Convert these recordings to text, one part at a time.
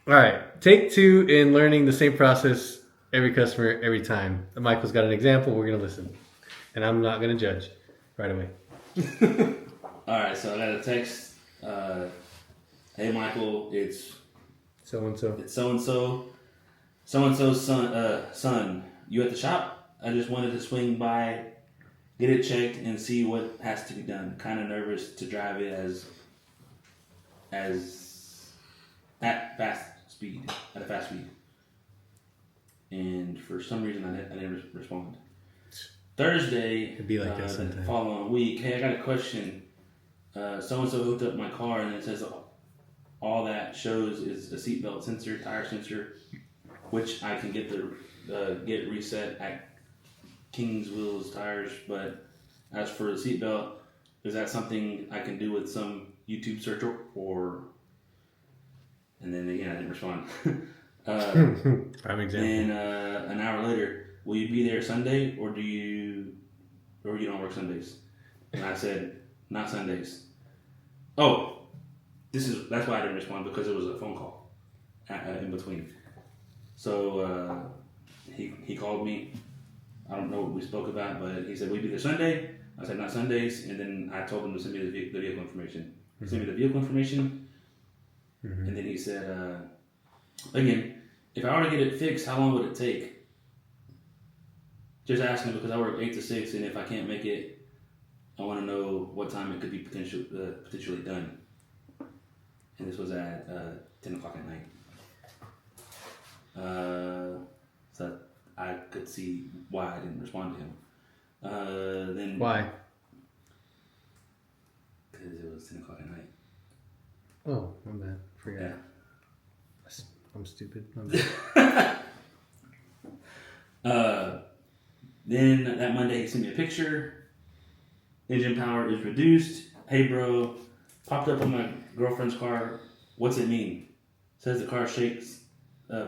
All right. Take 2 in learning the same process every customer every time. Michael's got an example. We're gonna listen, and I'm not gonna judge right away. All right, so I got a text. Hey Michael, it's So and so. it's so and so's son. You at the shop? I just wanted to swing by, get it checked, and see what has to be done. Kind of nervous to drive it as at a fast speed, and for some reason I didn't respond. Thursday, It'd be like that the sometimes. following week, hey, I got a question. So and so hooked up my car, and it says all that shows is a seatbelt sensor, tire sensor, which I can get get reset at King's Wheels Tires. But as for the seatbelt, is that something I can do with some YouTube search or? And then again, I didn't respond. Prime example. And an hour later, will you be there Sunday or you don't work Sundays? And I said, not Sundays. Oh, that's why I didn't respond, because it was a phone call in between. So he called me. I don't know what we spoke about, but he said, will you be there Sunday? I said, not Sundays. And then I told him to send me the vehicle information. He sent me the vehicle information. Mm-hmm. And then he said, again, if I were to get it fixed, how long would it take? Just asking because I work 8 to 6, and if I can't make it, I want to know what time it could be potentially done. And this was at 10 o'clock at night. So I could see why I didn't respond to him. Then Why? Because it was 10 o'clock at night. Oh, my bad. Forgot. Yeah. I'm stupid. My bad. Then that Monday he sent me a picture. Engine power is reduced. Hey bro, popped up on my girlfriend's car. What's it mean? Says the car shakes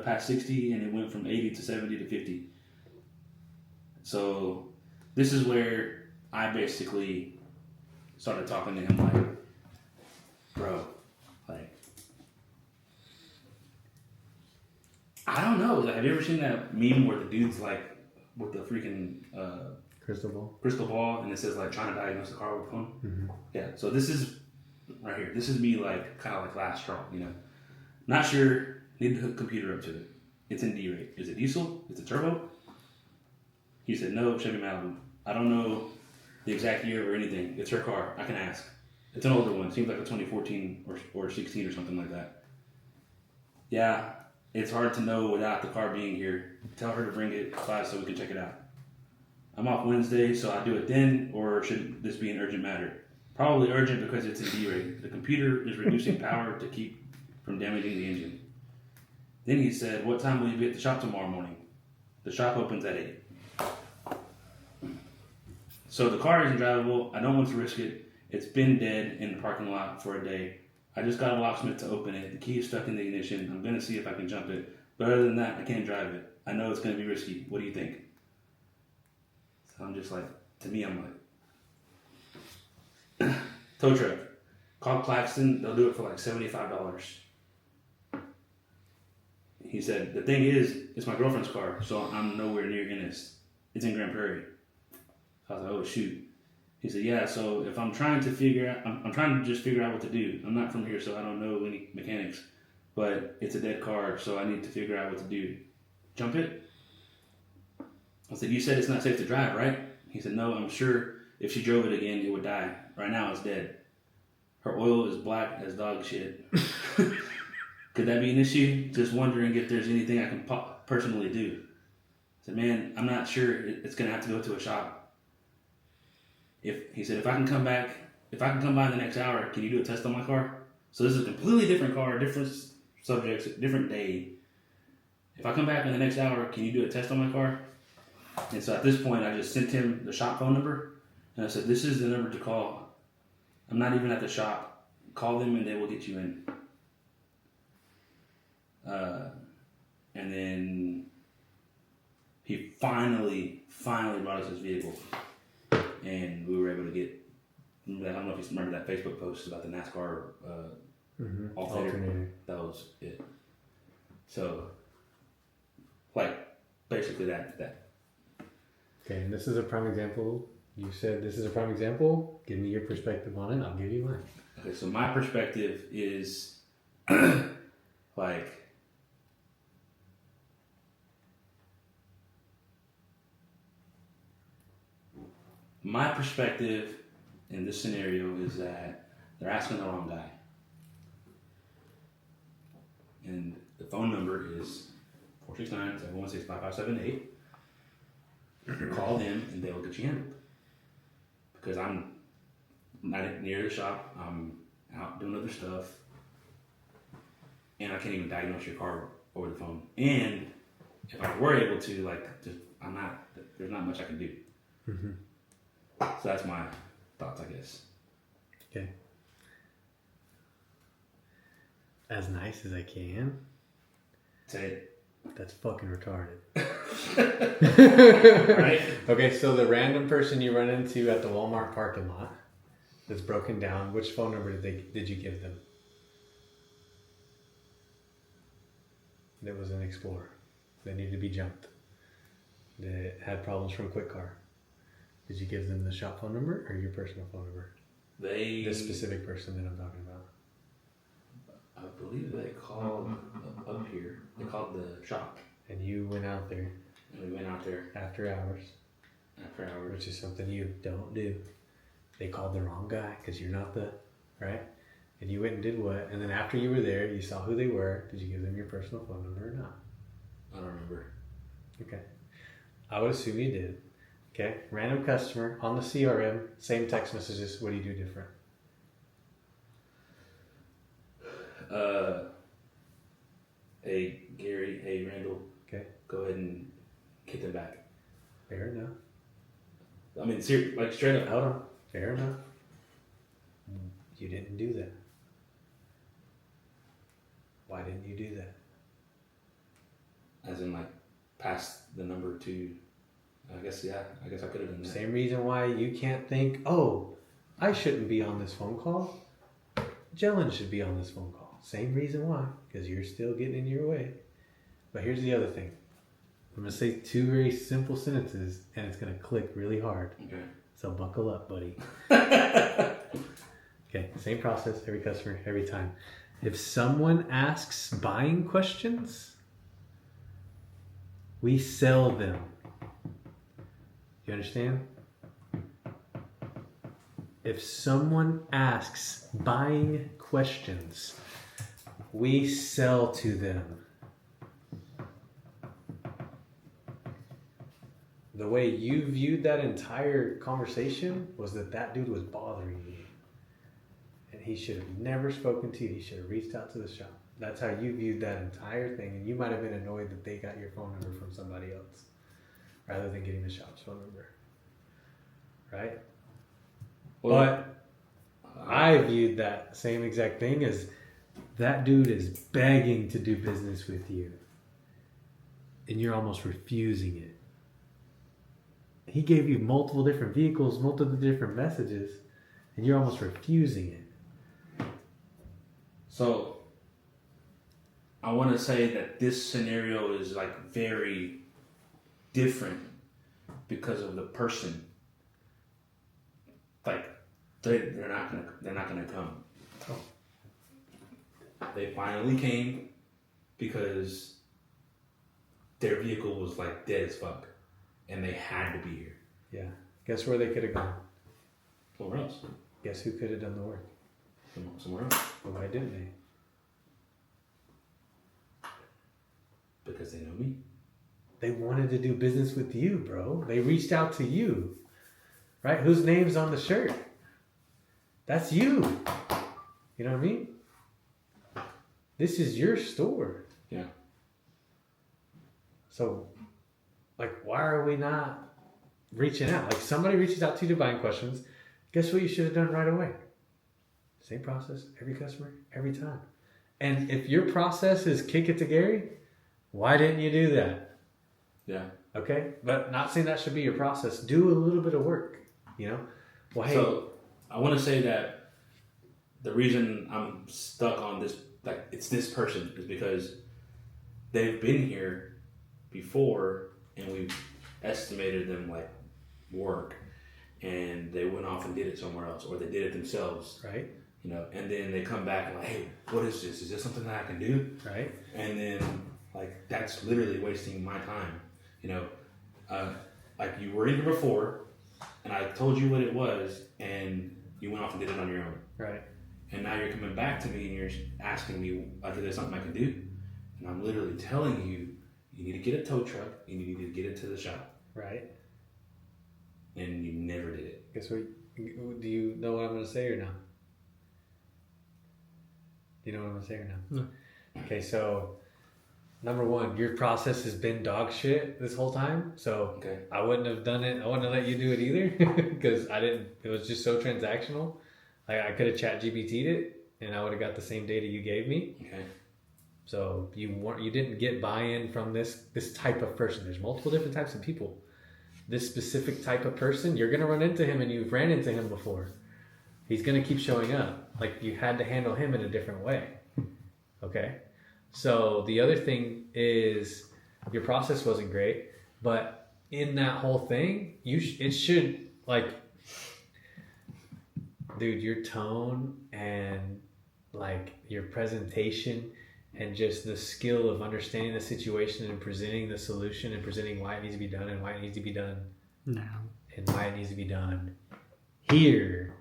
past 60 and it went from 80 to 70 to 50. So this is where I basically started talking to him like, bro, like, I don't know. Like, have you ever seen that meme where the dude's like with the freaking crystal ball and it says like trying to diagnose the car with the phone? Mm-hmm. Yeah. So this is right here. This is me like kind of like last straw, you know. Not sure. Need to hook a computer up to it. It's in D rate. Is it diesel? Is it turbo? He said no. Chevy Malibu. I don't know the exact year or anything. It's her car. I can ask. It's an older one. Seems like a 2014 or 16 or something like that. Yeah. It's hard to know without the car being here. Tell her to bring it by so we can check it out. I'm off Wednesday, so I'll do it then, or should this be an urgent matter? Probably urgent because it's in D-rate. The computer is reducing power to keep from damaging the engine. Then he said, what time will you be at the shop tomorrow morning? The shop opens at 8. So the car isn't drivable. I don't want to risk it. It's been dead in the parking lot for a day. I just got a locksmith to open it. The key is stuck in the ignition. I'm going to see if I can jump it. But other than that, I can't drive it. I know it's going to be risky. What do you think? So I'm just like, to me, I'm like, tow truck. Call Claxton. They'll do it for like $75. He said, the thing is, it's my girlfriend's car, so I'm nowhere near Ennis. It's in Grand Prairie. So I was like, oh, shoot. He said, yeah, so if I'm trying to figure out, I'm trying to just figure out what to do. I'm not from here, so I don't know any mechanics. But it's a dead car, so I need to figure out what to do. Jump it? I said, you said it's not safe to drive, right? He said, no, I'm sure if she drove it again, it would die. Right now, it's dead. Her oil is black as dog shit. Could that be an issue? Just wondering if there's anything I can personally do. I said, man, I'm not sure. It's going to have to go to a shop. He said, if I can come by in the next hour, can you do a test on my car? So this is a completely different car, different subjects, different day. If I come back in the next hour, can you do a test on my car? And so at this point, I just sent him the shop phone number. And I said, this is the number to call. I'm not even at the shop. Call them and they will get you in. And then he finally brought us his vehicle. And we were able to get, I don't know if you remember that Facebook post about the NASCAR alternator. That was it. So, like, basically that. Okay, and this is a prime example. You said this is a prime example. Give me your perspective on it. I'll give you mine. Okay, so my perspective is like, my perspective in this scenario is that they're asking the wrong guy. And the phone number is 469-716-5578. Call them and they will get you handled. Because I'm not near the shop, I'm out doing other stuff, and I can't even diagnose your car over the phone. And if I were able to, like, just, there's not much I can do. Mm-hmm. So that's my thoughts, I guess. Okay. As nice as I can. Say it. That's fucking retarded. Right? Okay, so the random person you run into at the Walmart parking lot that's broken down, which phone number did you give them? That was an Explorer. They needed to be jumped. That had problems from Quick Car. Did you give them the shop phone number or your personal phone number? This specific person that I'm talking about. I believe they called up here. They called the shop. And you went out there. And we went out there after hours. Which is something you don't do. They called the wrong guy because you're not the, right? And you went and did what? And then after you were there, you saw who they were. Did you give them your personal phone number or not? I don't remember. Okay. I would assume you did. Okay. Random customer on the CRM, same text messages. What do you do different? Hey, Gary, hey, Randall. Okay. Go ahead and kick them back. Fair enough. I mean, like straight up. Hold on. Fair enough. You didn't do that. Why didn't you do that? As in, like, pass the number to, I guess I could have done that. Same reason why you can't think, oh, I shouldn't be on this phone call. Jelen should be on this phone call. Same reason why, because you're still getting in your way. But here's the other thing. I'm going to say two very simple sentences, and it's going to click really hard. Okay. So buckle up, buddy. Okay, same process, every customer, every time. If someone asks buying questions, we sell them. You understand? If someone asks buying questions, we sell to them. The way you viewed that entire conversation was that dude was bothering you. And he should have never spoken to you. He should have reached out to the shop. That's how you viewed that entire thing. And you might have been annoyed that they got your phone number from somebody else rather than getting the shop's phone number. Right? Well, but I viewed that same exact thing as that dude is begging to do business with you. And you're almost refusing it. He gave you multiple different vehicles, multiple different messages, and you're almost refusing it. So, I want to say that this scenario is like very different because of the person. Like, they're not gonna come. Oh. They finally came because their vehicle was like dead as fuck. And they had to be here. Yeah. Guess where they could have gone? Somewhere else. Guess who could have done the work? Somewhere else. Well, why didn't they? Because they know me. They wanted to do business with you, bro. They reached out to you. Right? Whose name's on the shirt? That's you. You know what I mean? This is your store. Yeah. So, like, why are we not reaching out? Like, somebody reaches out to you to buying questions. Guess what you should have done right away? Same process, every customer, every time. And if your process is kick it to Gary, why didn't you do that? Yeah. Okay? But not saying that should be your process. Do a little bit of work, you know? Well, hey, so, I want to say that the reason I'm stuck on this, like, it's this person, is because they've been here before, and we've estimated them like work, and they went off and did it somewhere else, or they did it themselves. Right. You know, and then they come back and like, hey, what is this? Is this something that I can do? Right. And then like that's literally wasting my time. You know, like you were in here before, and I told you what it was, and you went off and did it on your own. Right. And now you're coming back to me and you're asking me if there's something I can do, and I'm literally telling you, you need to get a tow truck and you need to get it to the shop. Right. And you never did it. Guess what? Do you know what I'm going to say or no? Do you know what I'm going to say or no? No. Okay, so number one, your process has been dog shit this whole time. So Okay. I wouldn't have done it. I wouldn't have let you do it either because I didn't. It was just so transactional. Like I could have chat GPT'd it and I would have got the same data you gave me. Okay. So you didn't get buy-in from this type of person. There's multiple different types of people. This specific type of person, you're gonna run into him, and you've ran into him before. He's gonna keep showing up. Like you had to handle him in a different way. Okay. So the other thing is your process wasn't great, but in that whole thing, it should like, dude, your tone and like your presentation and just the skill of understanding the situation and presenting the solution and presenting why it needs to be done and why it needs to be done Now. and why it needs to be done here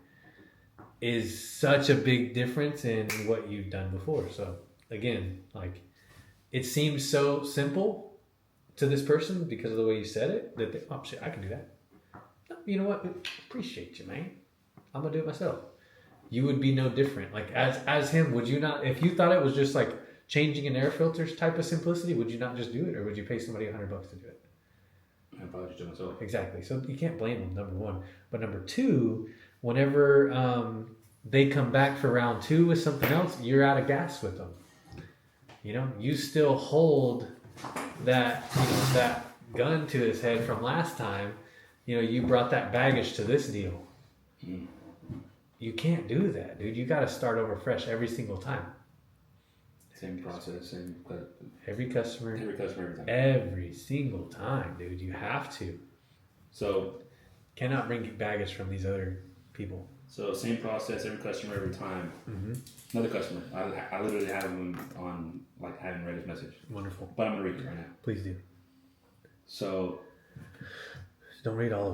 is such a big difference in what you've done before. So again, like it seems so simple to this person because of the way you said it that they, oh shit, I can do that. No, you know what? Appreciate you, man. I'm gonna do it myself. You would be no different. Like as him, would you not? If you thought it was just like changing an air filters type of simplicity, would you not just do it, or would you pay somebody $100 to do it? I'd probably just do it myself. Exactly. So you can't blame them. Number one, but number two, whenever they come back for round two with something else, you're out of gas with them. You know, you still hold that that gun to his head from last time. You know, you brought that baggage to this deal. Mm. You can't do that, dude. You got to start over fresh every single time. Same process, Every customer, every time. every single time, dude. You have to. So Cannot bring baggage from these other people. same process, every customer, every time. Mm-hmm. Another customer. I literally have him on, like, I haven't read his message. Wonderful. But I'm going to read it right now. Please do. So, Don't read all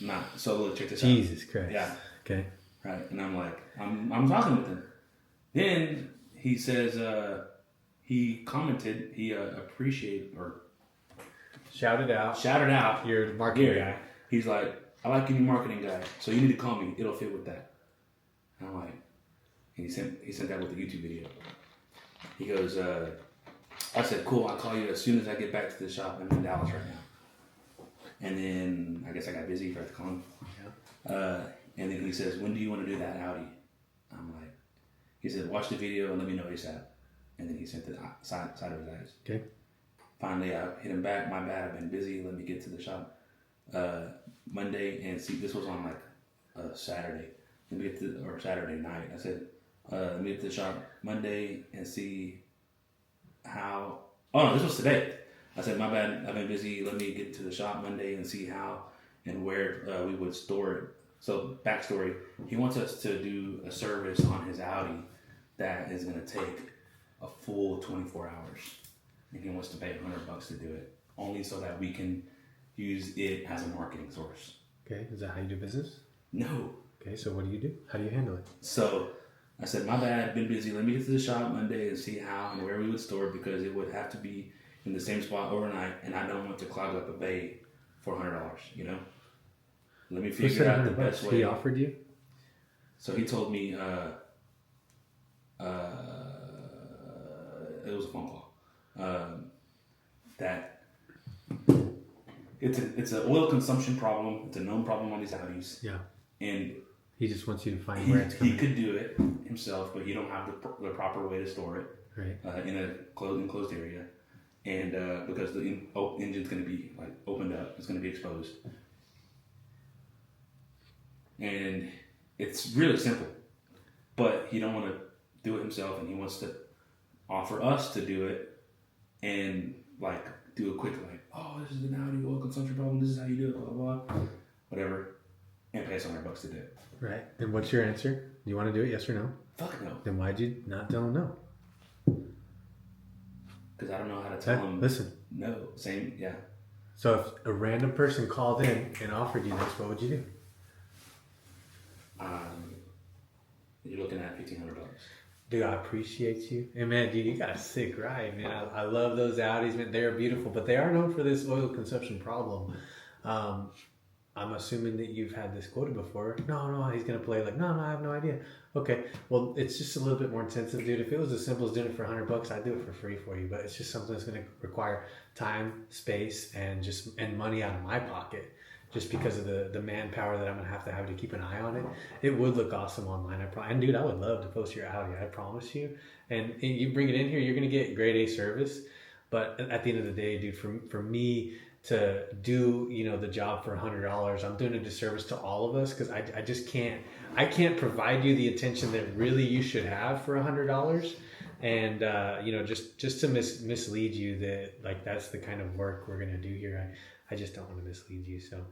of them. so look, check this out. Jesus Christ. Yeah. Okay. Right. And I'm like, I'm talking with him. Then he says, he commented, he appreciated or Shout it out. shouted out. You're the marketing Yeah. guy. He's like, I like any marketing guy, so you need to call me. It'll fit with that. And I'm like, and he sent that with the YouTube video. He goes, I said, cool, I'll call you as soon as I get back to the shop. I'm in Dallas right now. And then I guess I got busy, forgot to call him. Yeah. And then he says, when do you want to do that Audi? I'm like, he said, watch the video and let me know ASAP. And then he sent the side of his eyes. Okay. Finally, I hit him back. My bad, I've been busy. Let me get to the shop Monday and see. This was on like a Saturday. Let me get to, or Saturday night. I said, let me get to the shop Monday and see how. Oh no, this was today. I said, my bad, I've been busy. Let me get to the shop Monday and see how and where we would store it. So backstory: he wants us to do a service on his Audi that is going to take a full 24 hours. And he wants to pay $100 to do it, only so that we can use it as a marketing source. Okay. Is that how you do business? No. Okay. So what do you do? How do you handle it? So I said, my bad, been busy. Let me get to the shop Monday and see how and where we would store it, because it would have to be in the same spot overnight, and I don't want to clog up a bay for $100, you know? Let me Who figure said out the $100? best way. He offered you? So he told me, it was a phone call, that it's an oil consumption problem. It's a known problem on these Audis. Yeah. And He just wants you to find where it's he coming. could do it himself, but he don't have the proper way to store it Right. in a enclosed area. And because the engine's going to be like opened up, it's going to be exposed. And it's really simple, but he don't want to do it himself, and he wants to offer us to do it and like do a quick like, oh, this is an Audi oil consumption problem. This is how you do it. Blah blah blah, whatever, and pay us $100 to do it. Right. And what's your answer? Do you want to do it? Yes or no? Fuck no. Then why'd you not tell him no? Because I don't know how to tell him. Listen. No. Same. Yeah. So if a random person called in and offered you this, what would you do? You're looking at $1,500. Dude, I appreciate you. And man, dude, you got a sick ride, man. I love those Audis, man. They're beautiful, but they are known for this oil consumption problem. I'm assuming that you've had this quoted before. No, he's going to play like, no, I have no idea. Okay, well, it's just a little bit more intensive, dude. If it was as simple as doing it for $100, I'd do it for free for you. But it's just something that's going to require time, space, and money out of my pocket. Just because of the manpower that I'm going to have to keep an eye on it. It would look awesome online. And dude, I would love to post your Audi, I promise you. And you bring it in here, you're going to get grade A service. But at the end of the day, dude, for me to do, the job for $100, I'm doing a disservice to all of us because I just can't I can't provide you the attention that really you should have for $100. And, just to mislead you that like, that's the kind of work we're going to do here. I just don't want to mislead you. So,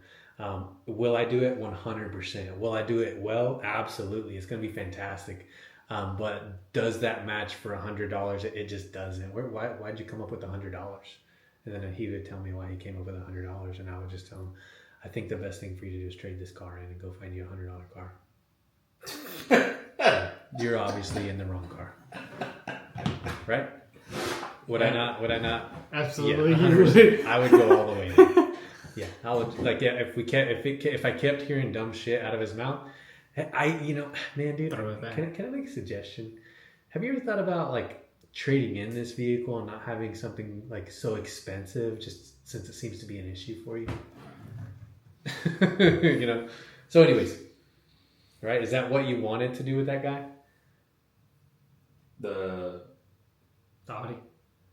will I do it? 100%. Will I do it well? Absolutely. It's going to be fantastic. But does that match for $100? It just doesn't. Why'd you come up with $100? And then he would tell me why he came up with $100. And I would just tell him, I think the best thing for you to do is trade this car in and go find you a $100 car. You're obviously in the wrong car. Right? Would I not? Absolutely. Yeah, I would go all the way in. Yeah, I would if I kept hearing dumb shit out of his mouth, man, dude, can I make a suggestion? Have you ever thought about like trading in this vehicle and not having something like so expensive, just since it seems to be an issue for you? So anyways, right? Is that what you wanted to do with that guy? The Audi.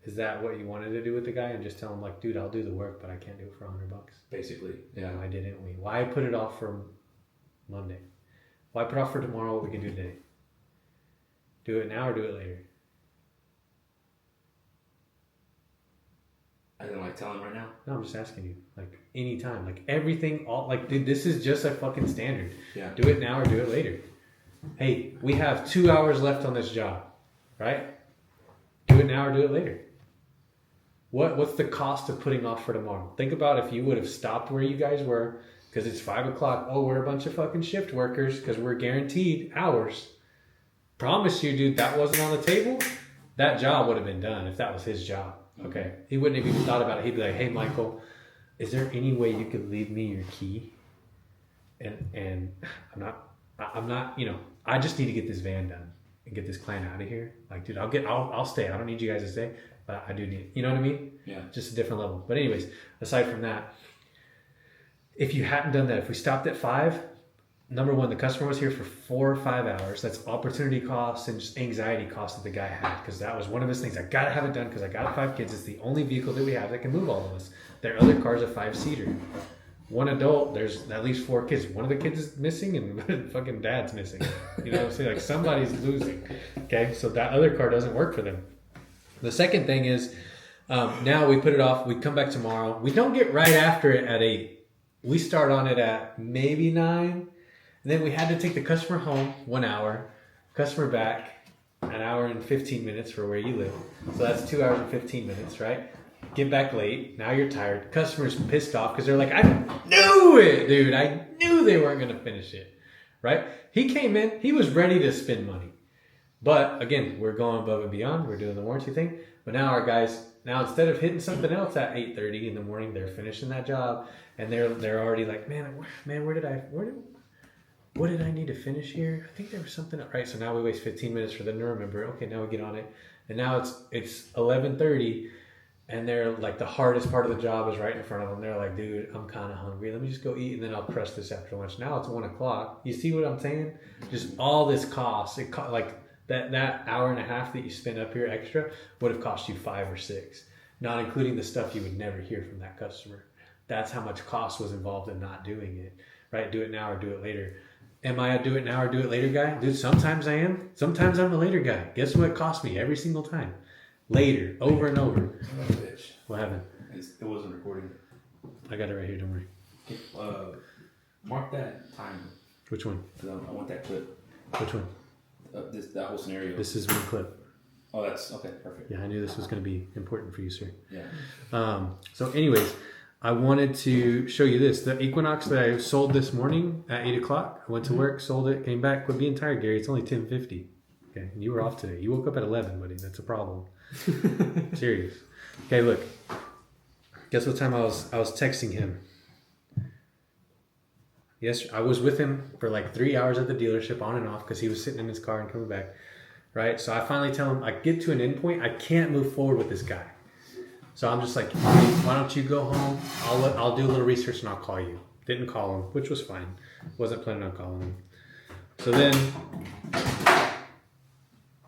Is that what you wanted to do with the guy and just tell him like, dude, I'll do the work, but I can't do it for $100? Basically, yeah. Why didn't we? Why put it off for Monday? Why put off for tomorrow what we can do today? Do it now or do it later? I didn't like tell him right now. No, I'm just asking you. Like anytime, like everything, dude, this is just a fucking standard. Yeah. Do it now or do it later. Hey, we have 2 hours left on this job, right? Do it now or do it later. What's the cost of putting off for tomorrow? Think about if you would have stopped where you guys were because it's 5 o'clock. Oh, we're a bunch of fucking shift workers because we're guaranteed hours. Promise you, dude, that wasn't on the table. That job would have been done if that was his job. Okay. He wouldn't have even thought about it. He'd be like, hey, Michael, is there any way you could leave me your key? And I'm not, I just need to get this van done and get this client out of here. Like, dude, I'll stay. I don't need you guys to stay, but I do need, you know what I mean? Yeah. Just a different level. But anyways, aside from that, if you hadn't done that, if we stopped at 5, number one, the customer was here for 4 or 5 hours. That's opportunity costs and just anxiety costs that the guy had, because that was one of his things. I got to have it done because I got 5 kids. It's the only vehicle that we have that can move all of us. Their other car's a 5-seater. One adult, there's at least 4 kids. One of the kids is missing and fucking dad's missing. You know what I'm saying? Like somebody's losing. Okay, so that other car doesn't work for them. The second thing is, now we put it off. We come back tomorrow. We don't get right after it at 8. We start on it at maybe 9. And then we had to take the customer home 1 hour, customer back an hour and 15 minutes for where you live. So that's 2 hours and 15 minutes, right? Get back late. Now you're tired. Customer's pissed off because they're like, I knew it, dude. I knew they weren't going to finish it, right? He came in. He was ready to spend money. But again, we're going above and beyond. We're doing the warranty thing. But now our guys, instead of hitting something else at 8:30 in the morning, they're finishing that job. And they're already like, man, what did I need to finish here? I think there was something, right? So now we waste 15 minutes for them to remember. Okay, now we get on it. And now it's 11:30. And they're like, the hardest part of the job is right in front of them. They're like, dude, I'm kind of hungry. Let me just go eat and then I'll crush this after lunch. Now it's 1 o'clock. You see what I'm saying? Just all this cost. Like that hour and a half that you spend up here extra would have cost you 5 or 6, not including the stuff you would never hear from that customer. That's how much cost was involved in not doing it, right? Do it now or do it later. Am I a do it now or do it later guy? Dude, sometimes I am. Sometimes I'm a later guy. Guess what it cost me every single time? later, over and over. Bitch. What happened? It wasn't recording. I got it right here. Don't worry. Mark that time. Which one? I want that clip. Which one? That whole scenario. This is one clip. Oh, that's okay. Perfect. Yeah, I knew this was going to be important for you, sir. Yeah. So anyways, I wanted to show you this. The Equinox that I sold this morning at 8 o'clock. I went to work, sold it, came back. Quit being tired, Gary. It's only 10:50. Okay, and you were off today. You woke up at 11, buddy. That's a problem. Serious. Okay, look. Guess what time I was texting him? Yes, I was with him for like 3 hours at the dealership on and off because he was sitting in his car and coming back. Right? So I finally tell him, I get to an end point. I can't move forward with this guy. So I'm just like, why don't you go home? I'll do a little research and I'll call you. Didn't call him, which was fine. Wasn't planning on calling him. So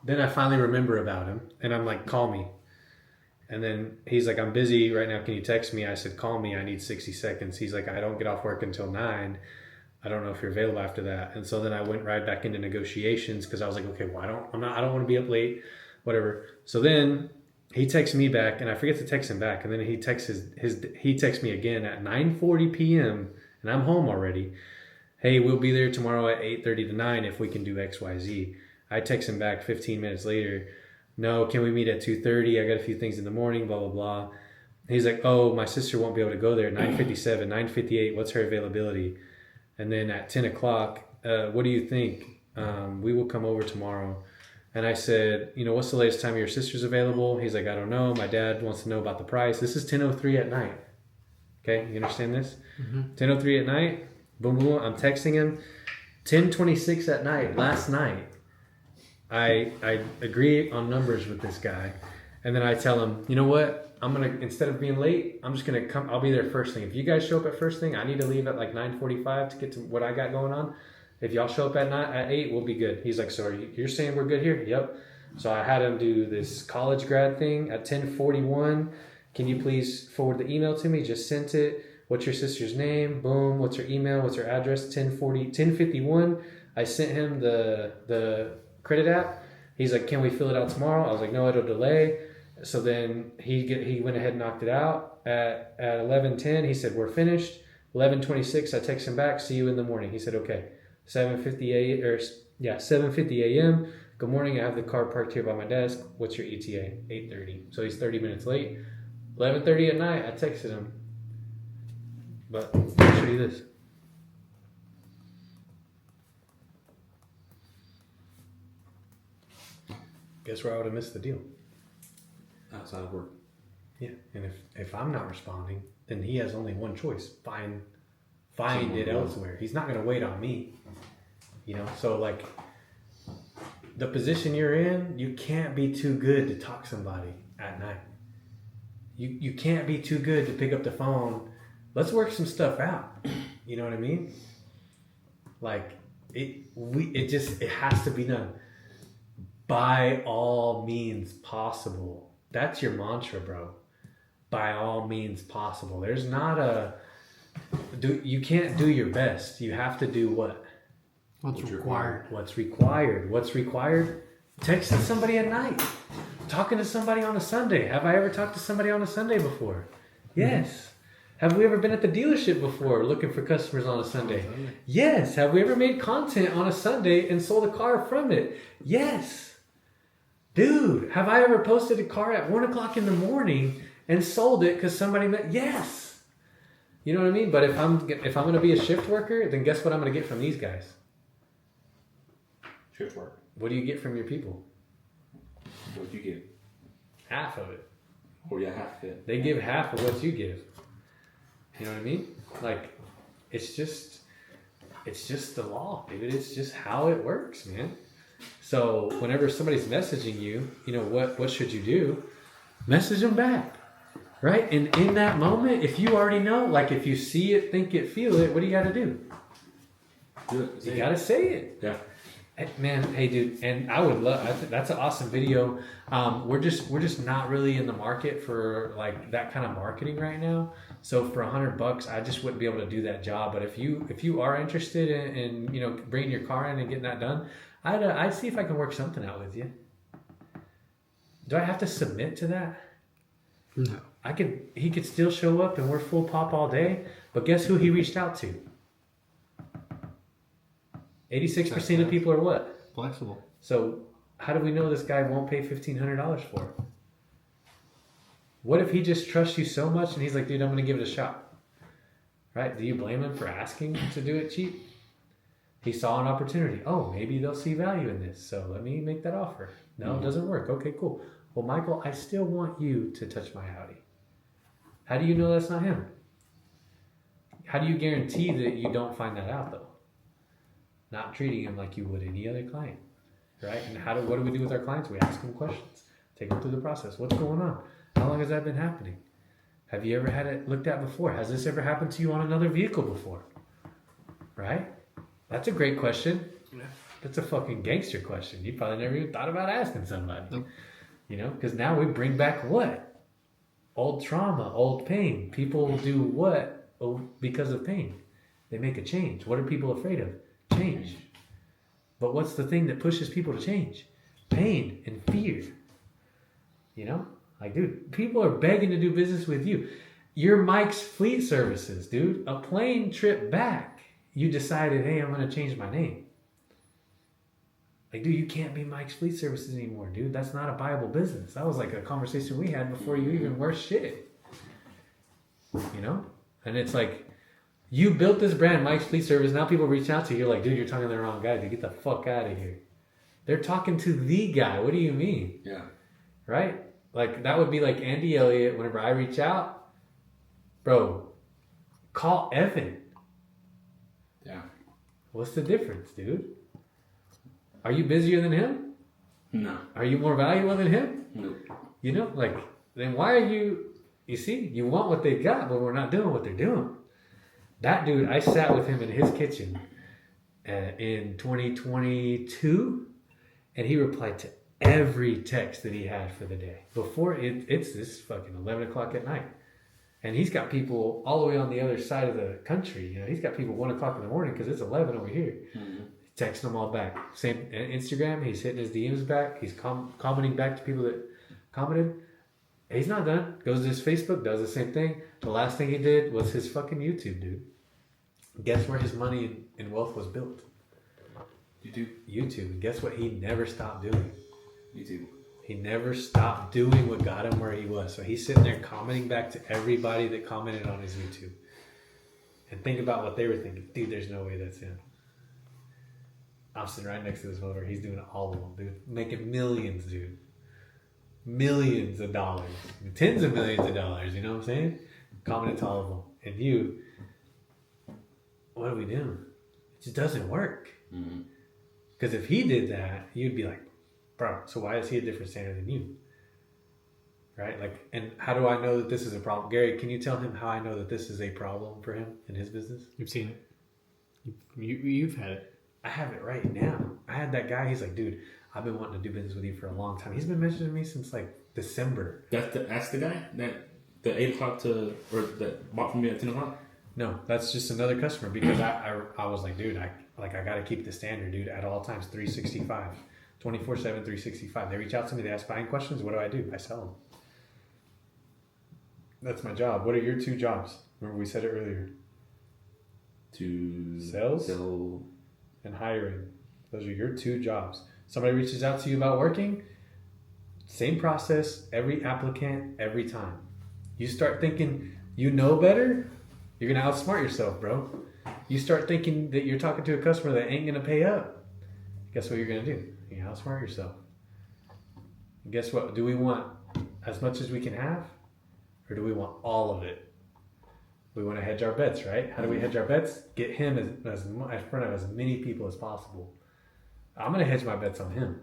then I finally remember about him and I'm like, call me. And then he's like, I'm busy right now. Can you text me? I said, call me. I need 60 seconds. He's like, I don't get off work until 9. I don't know if you're available after that. And so then I went right back into negotiations because I was like, okay, well, I don't want to be up late, whatever. So then he texts me back and I forget to text him back. And then he texts me again at 9:40 p.m. and I'm home already. Hey, we'll be there tomorrow at 8:30 to 9 if we can do X, Y, Z. I text him back 15 minutes later. No, can we meet at 2:30? I got a few things in the morning, blah, blah, blah. He's like, oh, my sister won't be able to go there at 9:57, 9:58. What's her availability? And then at 10 o'clock, what do you think? We will come over tomorrow. And I said, what's the latest time your sister's available? He's like, I don't know. My dad wants to know about the price. This is 10:03 at night. Okay, you understand this? 10:03 at night, boom, boom, I'm texting him. 10:26 at night, last night, I agree on numbers with this guy. And then I tell him, you know what? Instead of being late, I'm just going to come. I'll be there first thing. If you guys show up at first thing, I need to leave at like 9:45 to get to what I got going on. If y'all show up at 8, we'll be good. He's like, so you're saying we're good here? Yep. So I had him do this college grad thing at 10:41. Can you please forward the email to me? Just sent it. What's your sister's name? Boom. What's her email? What's her address? 10:51. I sent him the credit app. He's like, can we fill it out tomorrow? I was like, no, it'll delay. So then he went ahead and knocked it out at 11:10. He said, we're finished. 11:26. I text him back. See you in the morning. He said, okay. 7:50 a.m. Good morning. I have the car parked here by my desk. What's your ETA? 8:30. So he's 30 minutes late. 11:30 at night. I texted him. But I'll show you this. Guess where I would have missed the deal? Outside of work. Yeah, and if I'm not responding, then he has only one choice: find it elsewhere. He's not going to wait on me. So like the position you're in, you can't be too good to talk somebody at night. You can't be too good to pick up the phone. Let's work some stuff out. You know what I mean? Like it has to be done by all means possible. That's your mantra, bro. By all means possible. There's not you can't do your best. You have to do what? What's required? What's required? What's required? Texting somebody at night. Talking to somebody on a Sunday. Have I ever talked to somebody on a Sunday before? Yes. Have we ever been at the dealership before looking for customers on a Sunday? Yes. Have we ever made content on a Sunday and sold a car from it? Yes. Dude, have I ever posted a car at 1 o'clock in the morning and sold it because somebody met? Yes. You know what I mean? But if I'm going to be a shift worker, then guess what I'm going to get from these guys? Shift work. What do you get from your people? What do you get? Half of it. Oh yeah, half it. They give half of what you give. You know what I mean? Like, it's just the law, dude. It's just how it works, man. So whenever somebody's messaging you, what should you do? Message them back, right? And in that moment, if you already know, like if you see it, think it, feel it, what do you got to do? You got to say it. Yeah. Man, hey dude, and I would love. That's an awesome video. We're just not really in the market for like that kind of marketing right now. So for $100, I just wouldn't be able to do that job. But if you are interested in bringing your car in and getting that done, I'd see if I can work something out with you. Do I have to submit to that? No. He could still show up and we're full pop all day, but guess who he reached out to? 86% of people are what? Flexible. So how do we know this guy won't pay $1,500 for it? What if he just trusts you so much and he's like, dude, I'm going to give it a shot. Right? Do you blame him for asking to do it cheap? He saw an opportunity. Oh, maybe they'll see value in this, so let me make that offer. No, it doesn't work. Okay, cool. Well, Michael, I still want you to touch my Audi. How do you know that's not him? How do you guarantee that you don't find that out, though? Not treating him like you would any other client, right? And what do we do with our clients? We ask them questions, take them through the process. What's going on? How long has that been happening? Have you ever had it looked at before? Has this ever happened to you on another vehicle before? Right? That's a great question. Yeah. That's a fucking gangster question. You probably never even thought about asking somebody. Nope. You know, because now we bring back what? Old trauma, old pain. People do what? Oh, because of pain. They make a change. What are people afraid of? Change. But what's the thing that pushes people to change? Pain and fear. You know? Like, dude, people are begging to do business with you. You're Mike's Fleet Services, dude. A plane trip back, you decided, hey, I'm going to change my name. Like, dude, you can't be Mike's Fleet Services anymore, dude. That's not a viable business. That was like a conversation we had before you even were shit. You know? And it's like, you built this brand, Mike's Fleet Service. Now people reach out to you. You're like, dude, you're talking to the wrong guy. Dude, get the fuck out of here. They're talking to the guy. What do you mean? Yeah. Right? Like, that would be like Andy Elliott. Whenever I reach out, bro, call Evan. Yeah. What's the difference, dude? Are you busier than him? No. Are you more valuable than him? Nope. You know, like, then why are you see, you want what they got, but we're not doing what they're doing. That dude, I sat with him in his kitchen in 2022, and he replied to every text that he had for the day. Before it's this fucking 11 o'clock at night. And he's got people all the way on the other side of the country. You know, he's got people 1 o'clock in the morning because it's 11 over here. Mm-hmm. Texting them all back. Same Instagram, he's hitting his DMs back. He's commenting back to people that commented. He's not done. Goes to his Facebook, does the same thing. The last thing he did was his fucking YouTube, dude. Guess where his money and wealth was built? YouTube. And guess what he never stopped doing? YouTube. He never stopped doing what got him where he was. So he's sitting there commenting back to everybody that commented on his YouTube. And think about what they were thinking. Dude, there's no way that's him. I'm sitting right next to this motor. He's doing all of them, dude. Making millions, dude. Millions of dollars. Tens of millions of dollars, you know what I'm saying? Commented to all of them. And you, what are we doing? It just doesn't work. Because if he did that, you'd be like, bro, so why is he a different standard than you? Right? Like, and how do I know that this is a problem? Gary, can you tell him how I know that this is a problem for him in his business? You've seen it. You've had it. I have it right now. I had that guy, he's like, dude, I've been wanting to do business with you for a long time. He's been messaging me since like December. That's the guy that the 8 o'clock or that bought from me at 10 o'clock? No, that's just another customer because I was like, dude, I got to keep the standard, dude, at all times, 365, 24/7, 365. They reach out to me, they ask buying questions. What do? I sell them. That's my job. What are your two jobs? Remember we said it earlier. To Sales? And hiring. Those are your two jobs. Somebody reaches out to you about working, same process, every applicant, every time. You start thinking you know better, you're going to outsmart yourself, bro. You start thinking that you're talking to a customer that ain't going to pay up. Guess what you're going to do? You're going to outsmart yourself. And guess what? Do we want as much as we can have? Or do we want all of it? We want to hedge our bets, right? How do we hedge our bets? Get him as in front of as many people as possible. I'm going to hedge my bets on him.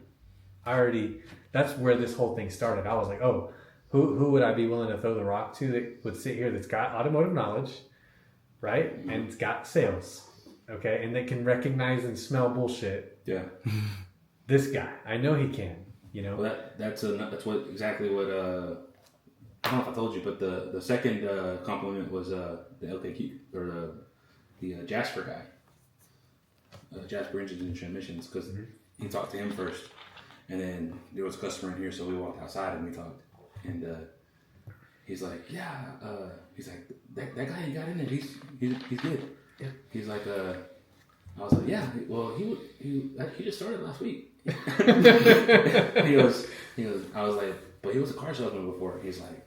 That's where this whole thing started. I was like, oh, who would I be willing to throw the rock to that would sit here that's got automotive knowledge, right? And it's got sales, okay? And that can recognize and smell bullshit. Yeah. This guy, I know he can, you know? Well, that's exactly what I don't know if I told you, but the second compliment was the LKQ or the Jasper guy, Jasper Engines and Transmissions, because he talked to him first, And then there was a customer in here, so we walked outside and we talked. And he's like, he's like, that guy you got in there, he's good. Yeah. He's like, I was like, yeah, well, he just started last week. he goes, I was like, but he was a car salesman before. He's like,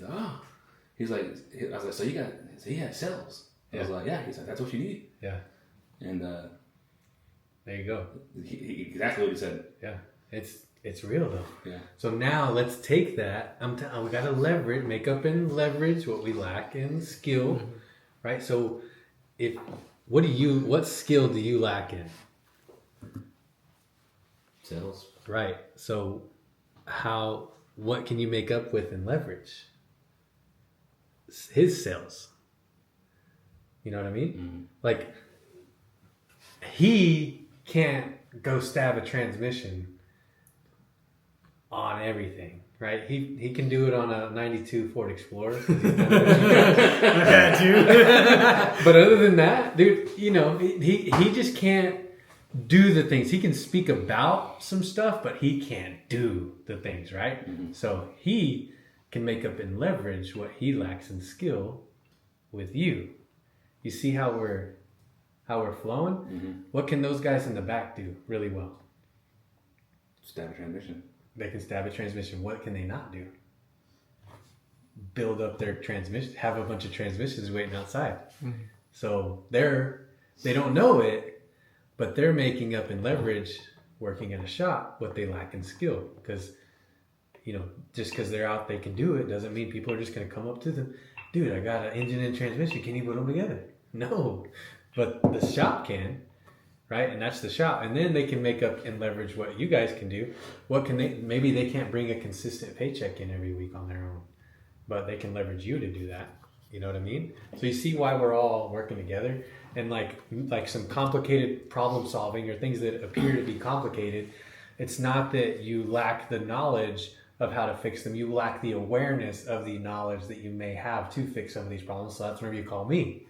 oh. I was like, so he had sales. I was like, yeah. He's like, that's what you need. Yeah. And there you go. Exactly what he said. Yeah. It's real though. Yeah. So now let's take that. We got to leverage, make up and leverage what we lack in skill, right? So what skill do you lack in? Sales. Right. So what can you make up with and leverage? His sales. You know what I mean? Mm-hmm. Like, he can't go stab a transmission on everything, right? He can do it on a 92 Ford Explorer. 'Cause he's done it. But other than that, dude, you know, he just can't do the things. He can speak about some stuff, but he can't do the things, right? Mm-hmm. So he can make up and leverage what he lacks in skill with you. You see how we're flowing? Mm-hmm. What can those guys in the back do really well? Stab a transmission. They can stab a transmission. What can they not do? Build up their transmission, have a bunch of transmissions waiting outside. Mm-hmm. So they don't know it, but they're making up and leverage working at a shop what they lack in skill. Because, you know, just because they're out, they can do it, doesn't mean people are just going to come up to them. Dude, I got an engine and transmission. Can you put them together? No, but the shop can, right? And that's the shop. And then they can make up and leverage what you guys can do. What can they? Maybe they can't bring a consistent paycheck in every week on their own, but they can leverage you to do that. You know what I mean? So you see why we're all working together. And like some complicated problem solving or things that appear to be complicated, it's not that you lack the knowledge of how to fix them. You lack the awareness of the knowledge that you may have to fix some of these problems. So that's whenever you call me,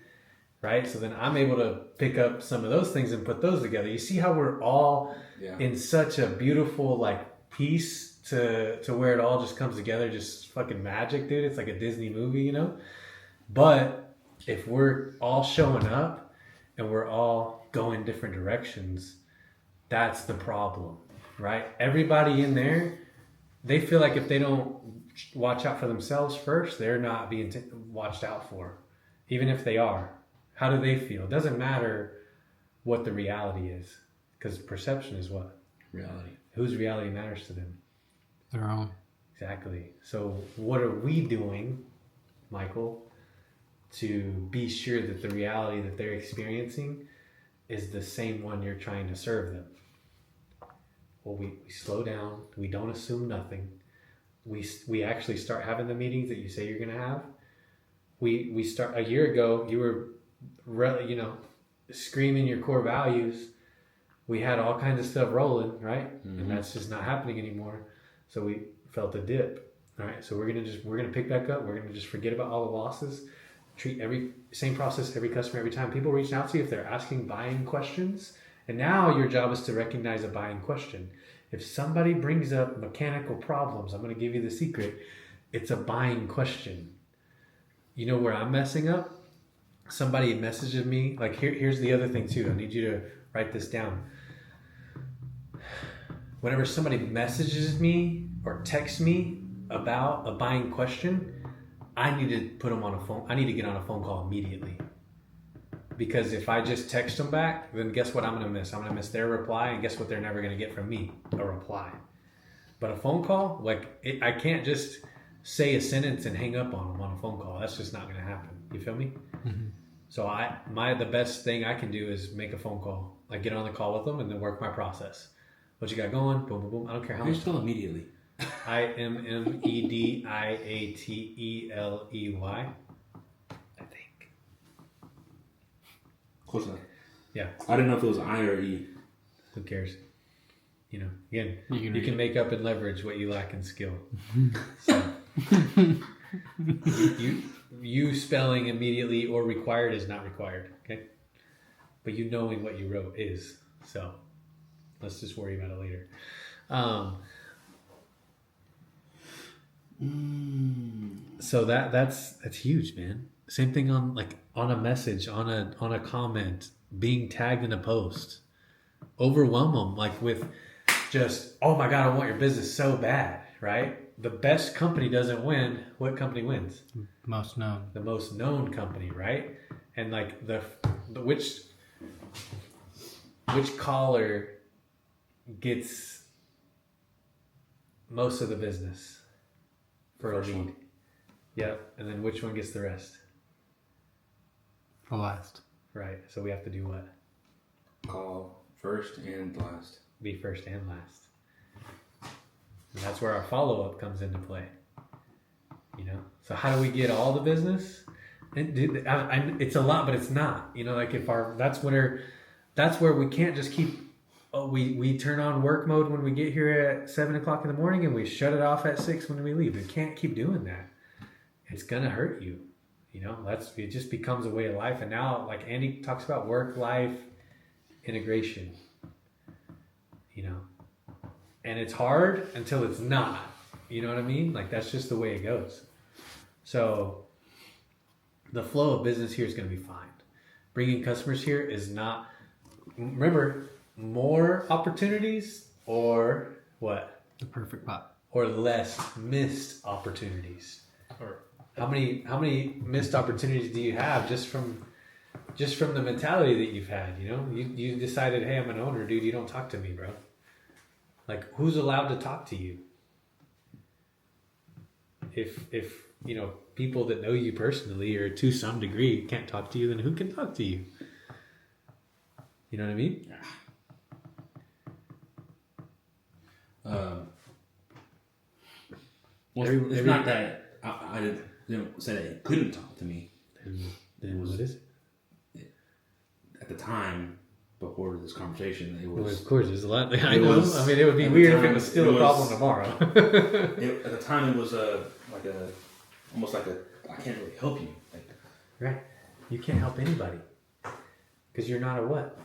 right? So then I'm able to pick up some of those things and put those together. You see how we're all in such a beautiful like piece to where it all just comes together, just fucking magic, dude. It's like a Disney movie, you know? But if we're all showing up and we're all going different directions, that's the problem, right? Everybody in there, they feel like if they don't watch out for themselves first, they're not being watched out for, even if they are. How do they feel? It doesn't matter what the reality is, because perception is what? Reality. Whose reality matters to them? Their own. Exactly. So what are we doing, Michael, to be sure that the reality that they're experiencing is the same one you're trying to serve them? Well, we slow down. We don't assume nothing. We actually start having the meetings that you say you're going to have. We start a year ago. You were, screaming your core values. We had all kinds of stuff rolling, right? Mm-hmm. And that's just not happening anymore. So we felt a dip. All right. So we're gonna pick back up. We're gonna just forget about all the losses. Treat same process every customer every time. People reaching out to you if they're asking buying questions. And now your job is to recognize a buying question. If somebody brings up mechanical problems, I'm going to give you the secret. It's a buying question. You know where I'm messing up? Somebody messages me. Like here's the other thing too. I need you to write this down. Whenever somebody messages me or texts me about a buying question, I need to put them on a phone. I need to get on a phone call immediately. Because if I just text them back, then guess what I'm going to miss? I'm going to miss their reply, and guess what they're never going to get from me? A reply. But a phone call, I can't just say a sentence and hang up on them on a phone call. That's just not going to happen. You feel me? Mm-hmm. So the best thing I can do is make a phone call. I get on the call with them and then work my process. What you got going? Boom, boom, boom. I don't care how much. You spell immediately. IMMEDIATELEY. Close enough. Yeah. I didn't know if it was I or E. Who cares? You know, again, you can make up and leverage what you lack in skill. So, you spelling immediately or required is not required, okay? But you knowing what you wrote is. So let's just worry about it later. So that's huge, man. Same thing on a message, on a comment, being tagged in a post. Overwhelm them with just, oh my God, I want your business so bad, right? The best company doesn't win. What company wins? Most known. The most known company, right? And the which caller gets most of the business for a lead. Yep. And then which one gets the rest? The last. Right. So we have to do what? Call first and last. Be first and last. And that's where our follow-up comes into play. So how do we get all the business? It's a lot, but it's not. That's where we can't just keep. Oh, we turn on work mode when we get here at 7:00 in the morning, and we shut it off at 6 when we leave. We can't keep doing that. It's gonna hurt you. It just becomes a way of life. And now, like Andy talks about, work-life integration. And it's hard until it's not. You know what I mean? That's just the way it goes. So the flow of business here is going to be fine. Bringing customers here is not. Remember, more opportunities or what? The perfect pot. Or less missed opportunities. Or how many missed opportunities do you have just from the mentality that you've had? You decided, hey, I'm an owner, dude. You don't talk to me, bro. Who's allowed to talk to you? If people that know you personally or to some degree can't talk to you, then who can talk to you? You know what I mean? It's not that I didn't say that he couldn't talk to me. Then what is it? At the time, before this conversation, it Well, was... of course, there's a lot. It was- it would be at the weird if time, it was still it a problem was- tomorrow. At the time, it was almost like I can't really help you. Right. You can't help anybody. Because you're not a what?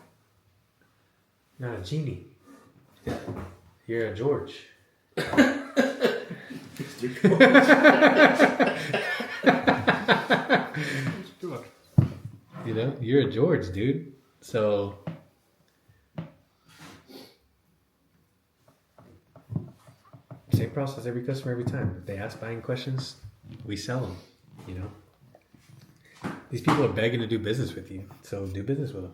Not a genie. Yeah. You're a George. You're a George, dude. So same process every customer every time. If they ask buying questions, we sell them. These people are begging to do business with you, so do business with them.